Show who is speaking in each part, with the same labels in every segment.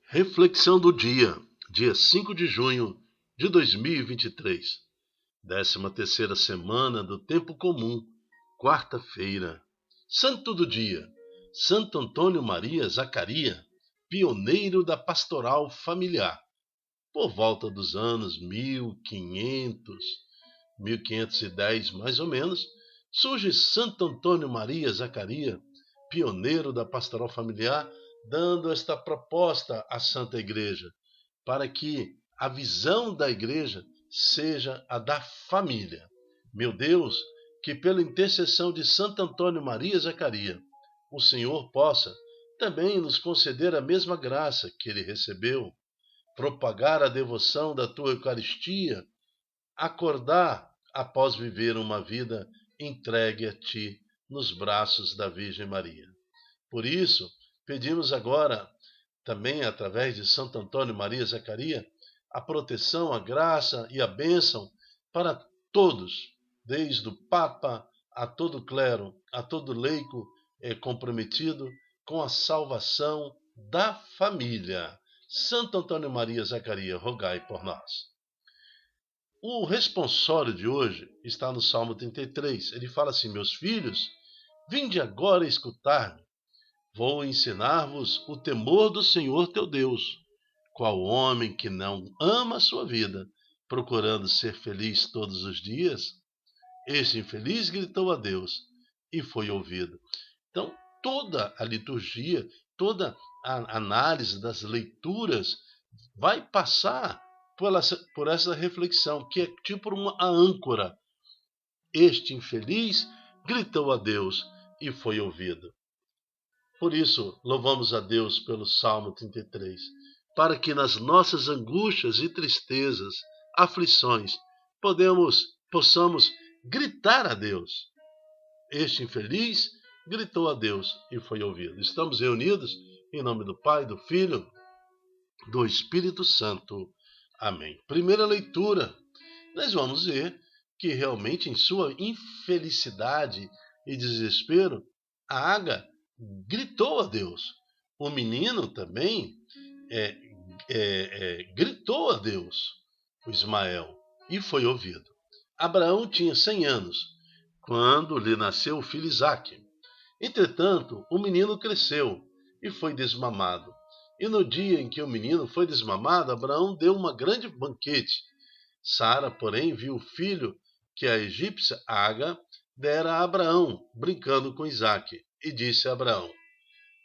Speaker 1: Reflexão do dia 5 de junho de 2023, 13ª semana do Tempo Comum, quarta-feira. Santo do dia, Santo Antônio Maria Zaccaria, pioneiro da pastoral familiar. Por volta dos anos 1510 mais ou menos, surge Santo Antônio Maria Zaccaria, pioneiro da pastoral familiar, dando esta proposta à Santa Igreja, para que a visão da Igreja seja a da família. Meu Deus, que pela intercessão de Santo Antônio Maria Zaccaria, o Senhor possa também nos conceder a mesma graça que ele recebeu, propagar a devoção da tua Eucaristia, acordar após viver uma vida entregue a ti nos braços da Virgem Maria. Por isso, pedimos agora, também através de Santo Antônio Maria Zaccaria, a proteção, a graça e a bênção para todos, desde o Papa a todo clero, a todo leigo comprometido com a salvação da família. Santo Antônio Maria Zaccaria, rogai por nós. O responsório de hoje está no Salmo 33. Ele fala assim: meus filhos, vinde agora escutar-me. Vou ensinar-vos o temor do Senhor teu Deus. Qual homem que não ama a sua vida, procurando ser feliz todos os dias? Esse infeliz gritou a Deus e foi ouvido. Então, toda a liturgia, toda a análise das leituras vai passar por essa reflexão, que é tipo uma âncora. Este infeliz gritou a Deus e foi ouvido. Por isso, louvamos a Deus pelo Salmo 33, para que nas nossas angústias e tristezas, aflições, possamos gritar a Deus. Este infeliz gritou a Deus e foi ouvido. Estamos reunidos em nome do Pai, do Filho, do Espírito Santo. Amém. Primeira leitura, nós vamos ver que realmente em sua infelicidade e desespero, a Ága gritou a Deus. O menino também gritou a Deus, o Ismael, e foi ouvido. Abraão tinha 100 anos, quando lhe nasceu o filho Isaque. Entretanto, o menino cresceu e foi desmamado. E no dia em que o menino foi desmamado, Abraão deu uma grande banquete. Sara, porém, viu o filho que a egípcia Ágar dera a Abraão, brincando com Isaque, e disse a Abraão: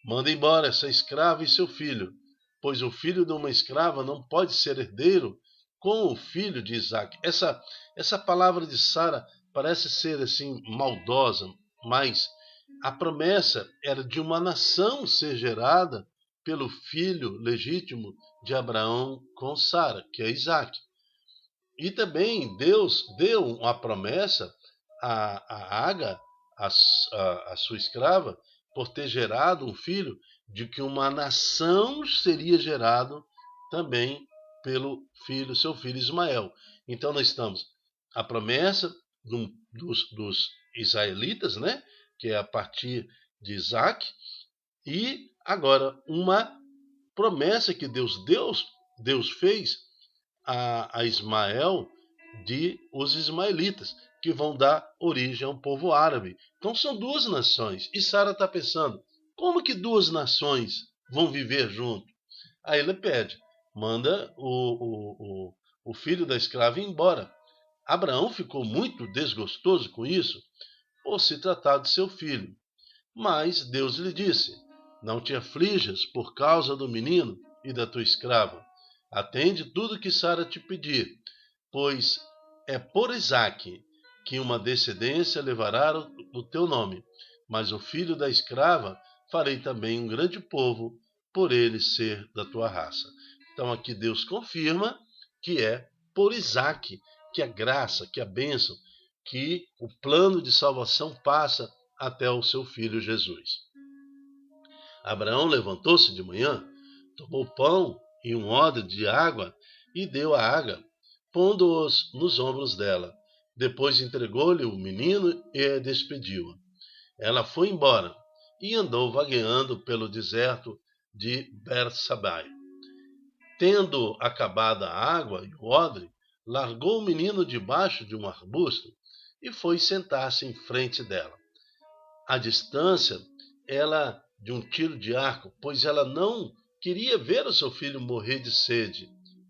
Speaker 1: manda embora essa escrava e seu filho, pois o filho de uma escrava não pode ser herdeiro com o filho de Isaque. Essa palavra de Sara parece ser assim maldosa, mas a promessa era de uma nação ser gerada pelo filho legítimo de Abraão com Sara, que é Isaque. E também Deus deu uma promessa a Ágar, a sua escrava, por ter gerado um filho, de que uma nação seria gerado também pelo filho, seu filho Ismael. Então nós estamos a promessa dos israelitas, né, que é a partir de Isaac, e agora uma promessa que Deus fez a Ismael, de os ismaelitas, que vão dar origem a um povo árabe. Então são duas nações. E Sara está pensando, como que duas nações vão viver junto? Aí ele pede, manda o filho da escrava ir embora. Abraão ficou muito desgostoso com isso, por se tratar de seu filho. Mas Deus lhe disse, não te aflijas por causa do menino e da tua escrava. Atende tudo que Sara te pedir, pois é por Isaque que uma descendência levará o teu nome. Mas o filho da escrava farei também um grande povo, por ele ser da tua raça. Então aqui Deus confirma que é por Isaque que a graça, que a bênção, que o plano de salvação passa até o seu filho Jesus. Abraão levantou-se de manhã, tomou pão e um odre de água e deu a Ágar, pondo-os nos ombros dela. Depois entregou-lhe o menino e a despediu-a. Ela foi embora e andou vagueando pelo deserto de Bersabai. Tendo acabado a água e o odre, largou o menino debaixo de um arbusto e foi sentar-se em frente dela. A distância, ela de um tiro de arco, pois ela não queria ver o seu filho morrer de sede,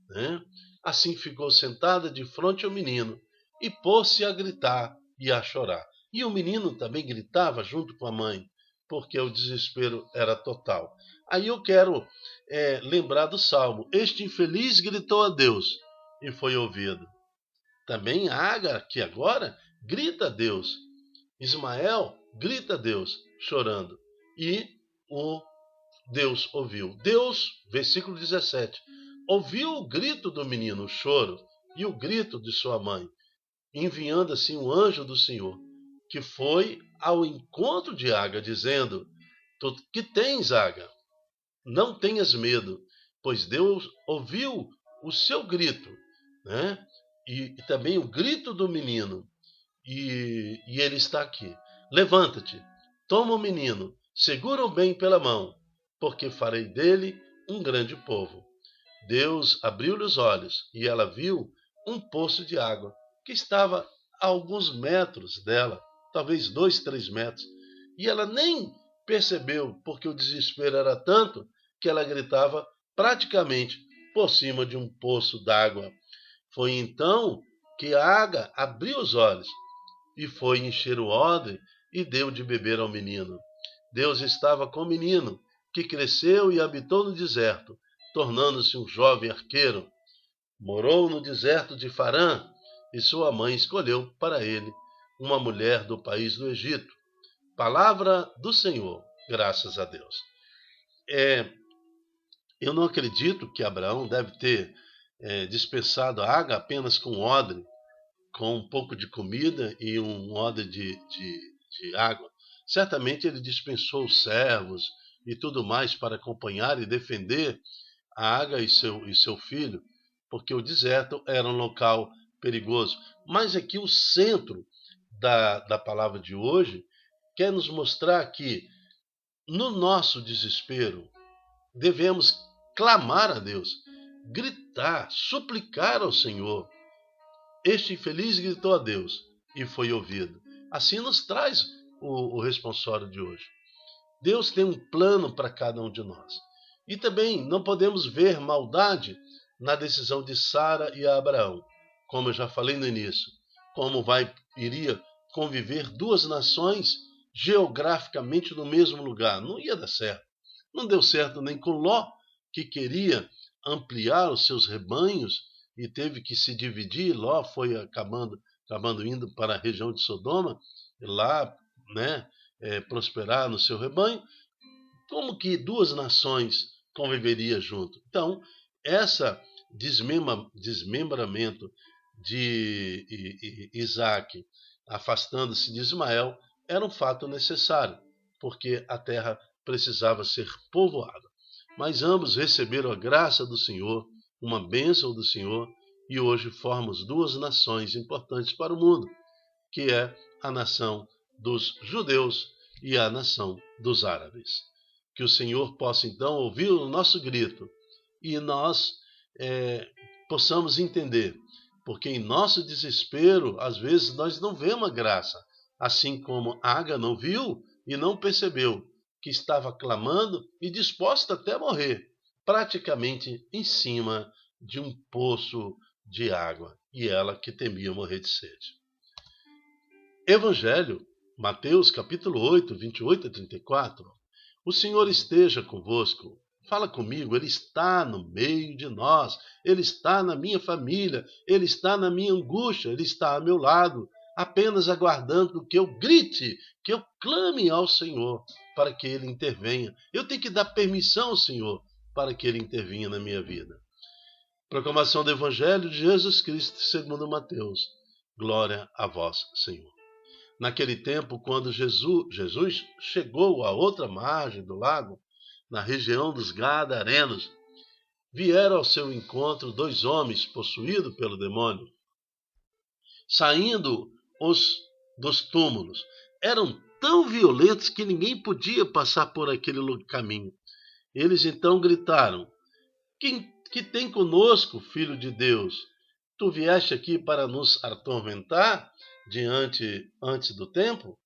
Speaker 1: né? Assim ficou sentada de frente ao menino e pôs-se a gritar e a chorar. E o menino também gritava junto com a mãe, porque o desespero era total. Aí eu quero lembrar do Salmo. Este infeliz gritou a Deus e foi ouvido. Também Agar, aqui agora, grita a Deus. Ismael grita a Deus, chorando. E o Deus ouviu. Deus, versículo 17, ouviu o grito do menino, o choro, e o grito de sua mãe, enviando assim um anjo do Senhor, que foi ao encontro de Agar, dizendo: Tu que tens, Agar? Não tenhas medo, pois Deus ouviu o seu grito, né? E também o grito do menino, e ele está aqui. Levanta-te, toma o menino, segura-o bem pela mão, porque farei dele um grande povo. Deus abriu-lhe os olhos e ela viu um poço de água que estava a alguns metros dela, talvez 2, 3 metros, e ela nem percebeu, porque o desespero era tanto que ela gritava praticamente por cima de um poço d'água. Foi então que Agar abriu os olhos e foi encher o odre e deu de beber ao menino. Deus estava com o menino, que cresceu e habitou no deserto, tornando-se um jovem arqueiro. Morou no deserto de Farã, e sua mãe escolheu para ele uma mulher do país do Egito. Palavra do Senhor, graças a Deus. Eu não acredito que Abraão deve ter dispensado a Agar apenas com odre, com um pouco de comida e um odre de água. Certamente ele dispensou os servos e tudo mais para acompanhar e defender a Agar e seu filho, porque o deserto era um local perigoso. Mas aqui o centro da palavra de hoje quer nos mostrar que no nosso desespero devemos clamar a Deus, gritar, suplicar ao Senhor. Este infeliz gritou a Deus e foi ouvido. Assim nos traz o responsório de hoje. Deus tem um plano para cada um de nós. E também não podemos ver maldade na decisão de Sara e Abraão. Como eu já falei no início, como iria conviver duas nações geograficamente no mesmo lugar. Não ia dar certo. Não deu certo nem com Ló, que queria ampliar os seus rebanhos e teve que se dividir. Ló foi acabando indo para a região de Sodoma, e lá, prosperar no seu rebanho. Como que duas nações conviveriam junto? Então, essa desmembramento de Isaac, afastando-se de Ismael, era um fato necessário, porque a terra precisava ser povoada. Mas ambos receberam a graça do Senhor, uma bênção do Senhor, e hoje formamos duas nações importantes para o mundo, que é a nação dos judeus e a nação dos árabes. Que o Senhor possa então ouvir o nosso grito e nós possamos entender, porque em nosso desespero, às vezes nós não vemos a graça, assim como Agar não viu e não percebeu que estava clamando e disposta até a morrer, praticamente em cima de um poço de água, e ela que temia morrer de sede. Evangelho, Mateus capítulo 8, 28 a 34. O Senhor esteja convosco. Fala comigo, Ele está no meio de nós, Ele está na minha família, Ele está na minha angústia, Ele está ao meu lado, apenas aguardando que eu grite, que eu clame ao Senhor para que Ele intervenha. Eu tenho que dar permissão ao Senhor para que Ele intervenha na minha vida. Proclamação do Evangelho de Jesus Cristo segundo Mateus. Glória a vós, Senhor. Naquele tempo, quando Jesus chegou à outra margem do lago, na região dos Gadarenos, vieram ao seu encontro 2 homens possuídos pelo demônio. Saindo dos túmulos, eram tão violentos que ninguém podia passar por aquele caminho. Eles então gritaram: Que tem conosco, Filho de Deus? Tu vieste aqui para nos atormentar antes do tempo?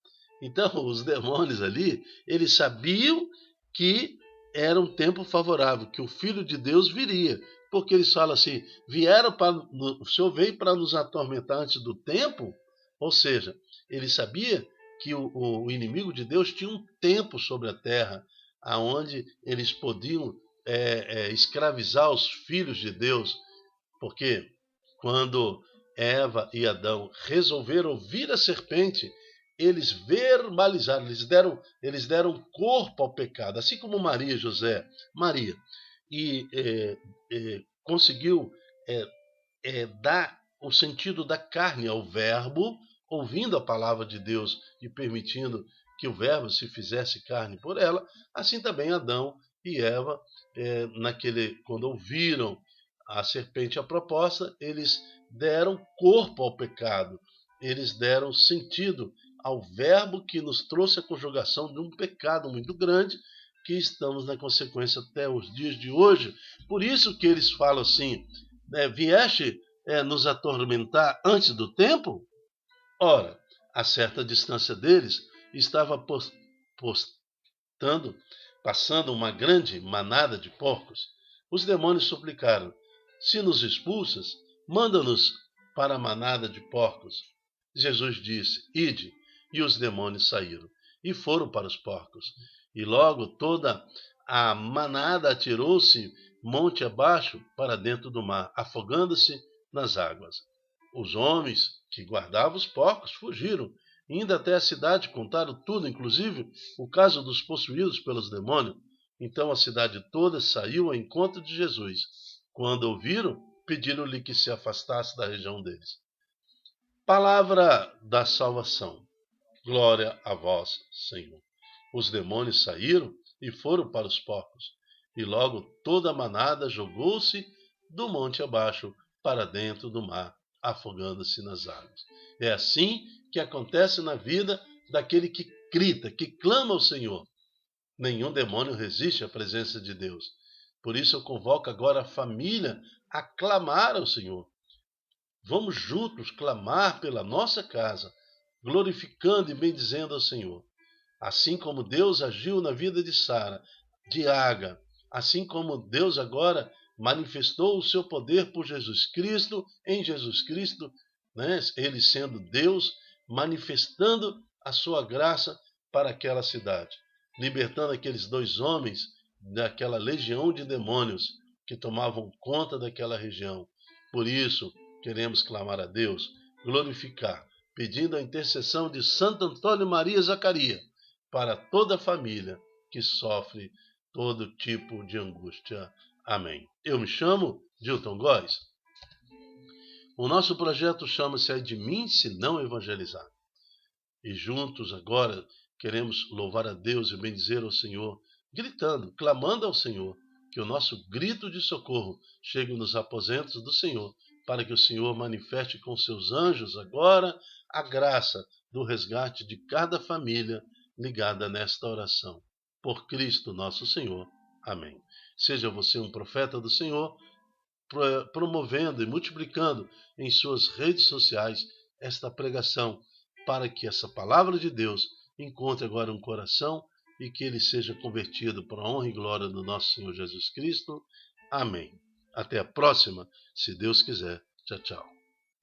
Speaker 1: Então, os demônios ali, eles sabiam que era um tempo favorável, que o Filho de Deus viria. Porque eles falam assim, o Senhor veio para nos atormentar antes do tempo? Ou seja, ele sabia que o inimigo de Deus tinha um tempo sobre a terra, aonde eles podiam escravizar os filhos de Deus. Porque quando Eva e Adão resolveram ouvir a serpente, eles verbalizaram, eles deram corpo ao pecado, assim como Maria e conseguiu dar o sentido da carne ao verbo, ouvindo a palavra de Deus e permitindo que o verbo se fizesse carne por ela. Assim também Adão e Eva, quando ouviram a serpente a proposta, eles deram corpo ao pecado, eles deram sentido ao verbo que nos trouxe a conjugação de um pecado muito grande, que estamos na consequência até os dias de hoje. Por isso que eles falam assim, vieste nos atormentar antes do tempo? Ora, a certa distância deles estava passando uma grande manada de porcos. Os demônios suplicaram, se nos expulsas, manda-nos para a manada de porcos. Jesus disse, ide, e os demônios saíram, e foram para os porcos. E logo toda a manada atirou-se monte abaixo para dentro do mar, afogando-se nas águas. Os homens que guardavam os porcos fugiram, indo até a cidade, contaram tudo, inclusive o caso dos possuídos pelos demônios. Então a cidade toda saiu ao encontro de Jesus. Quando ouviram, pediram-lhe que se afastasse da região deles. Palavra da salvação. Glória a vós, Senhor. Os demônios saíram e foram para os porcos, e logo toda a manada jogou-se do monte abaixo para dentro do mar, afogando-se nas águas. É assim que acontece na vida daquele que grita, que clama ao Senhor. Nenhum demônio resiste à presença de Deus. Por isso eu convoco agora a família a clamar ao Senhor. Vamos juntos clamar pela nossa casa, glorificando e bendizendo ao Senhor. Assim como Deus agiu na vida de Sara, de Agar, assim como Deus agora manifestou o seu poder por Jesus Cristo, em Jesus Cristo, ele sendo Deus, manifestando a sua graça para aquela cidade, libertando aqueles 2 homens daquela legião de demônios que tomavam conta daquela região. Por isso, queremos clamar a Deus, glorificar, pedindo a intercessão de Santo Antônio Maria Zacarias para toda a família que sofre todo tipo de angústia. Amém. Eu me chamo Dilton Góes. O nosso projeto chama-se Ai de mim se não evangelizar. E juntos agora queremos louvar a Deus e bendizer ao Senhor, gritando, clamando ao Senhor, que o nosso grito de socorro chegue nos aposentos do Senhor, para que o Senhor manifeste com seus anjos agora a graça do resgate de cada família ligada nesta oração. Por Cristo nosso Senhor. Amém. Seja você um profeta do Senhor, promovendo e multiplicando em suas redes sociais esta pregação, para que essa palavra de Deus encontre agora um coração e que ele seja convertido para a honra e glória do nosso Senhor Jesus Cristo. Amém. Até a próxima, se Deus quiser. Tchau, tchau.